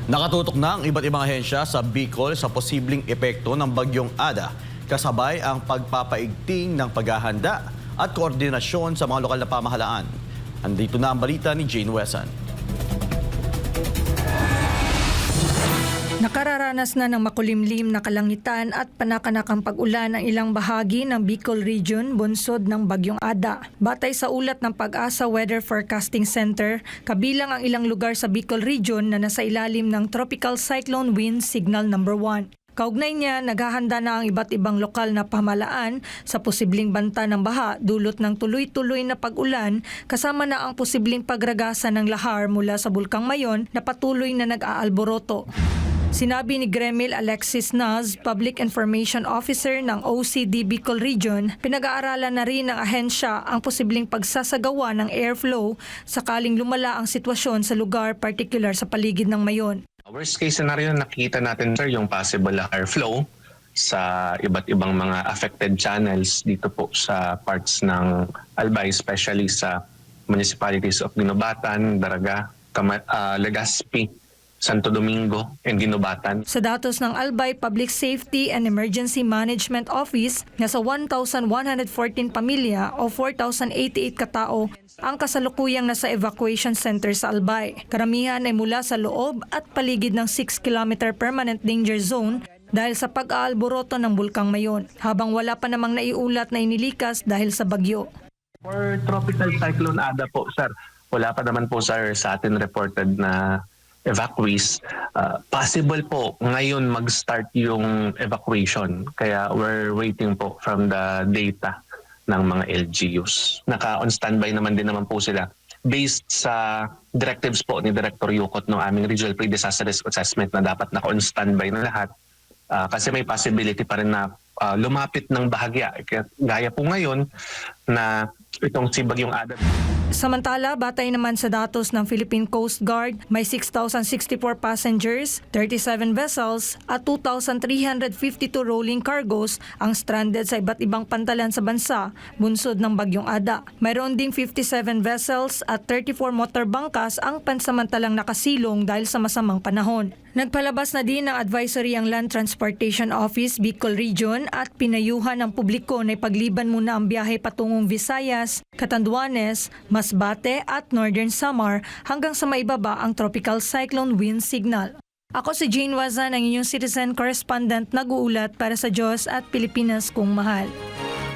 Nakatutok na ang iba't ibang ahensya sa Bicol sa posibleng epekto ng bagyong Ada, kasabay ang pagpapaigting ng paghahanda at koordinasyon sa mga lokal na pamahalaan. Andito na ang balita ni Jane Wesan. Nakararanas na ng makulimlim na kalangitan at panakanakang pag-ulan ang ilang bahagi ng Bicol Region bunsod ng Bagyong Ada. Batay sa ulat ng Pag-asa Weather Forecasting Center, kabilang ang ilang lugar sa Bicol Region na nasa ilalim ng Tropical Cyclone Wind Signal number 1. Kaugnay niya, naghahanda na ang iba't ibang lokal na pamahalaan sa posibleng banta ng baha dulot ng tuloy-tuloy na pag-ulan kasama na ang posibleng pagragasa ng lahar mula sa Bulkang Mayon na patuloy na nag-aalboroto. Sinabi ni Gremil Alexis Naz, Public Information Officer ng OCD Bicol Region, pinag-aaralan na rin ng ahensya ang posibleng pagsasagawa ng airflow sakaling lumala ang sitwasyon sa lugar, particular sa paligid ng Mayon. Worst case scenario na nakikita natin, sir, yung possible airflow sa iba't ibang mga affected channels dito po sa parts ng Albay, especially sa municipalities of Ginobatan, Daraga, Legazpi, Santo Domingo, and Ginobatan. Sa datos ng Albay Public Safety and Emergency Management Office, nasa 1,114 pamilya o 4,088 katao ang kasalukuyang nasa evacuation center sa Albay. Karamihan ay mula sa loob at paligid ng 6-kilometer permanent danger zone dahil sa pag-aalboroto ng Bulkang Mayon, habang wala pa namang naiulat na inilikas dahil sa bagyo. For Tropical Cyclone Ada po, sir, wala pa naman po, sir, sa atin reported na evacuees. Possible po ngayon mag-start yung evacuation. Kaya we're waiting po from the data ng mga LGUs. Naka-on standby naman din naman po sila based sa directives po ni Director Yukot ng aming Regional Pre-Disaster Risk Assessment na dapat naka-on standby na lahat. Kasi may possibility pa rin na lumapit ng bahagya. Gaya po ngayon na itong si Bagyong Ada. Samantala, batay naman sa datos ng Philippine Coast Guard, may 6,064 passengers, 37 vessels at 2,352 rolling cargos ang stranded sa iba't ibang pantalan sa bansa bunsod ng Bagyong Ada. Mayroon ding 57 vessels at 34 motor bangkas ang pansamantalang nakasilong dahil sa masamang panahon. Nagpalabas na din ng advisory ang Land Transportation Office Bicol Region at pinayuhan ng publiko na ipagliban muna ang biyahe patungong Visayas, Catanduanes, Masbate at Northern Samar hanggang sa maibaba ang Tropical Cyclone Wind Signal. Ako si Jane Wazan, ang inyong citizen correspondent nag-uulat para sa Diyos at Pilipinas kong mahal.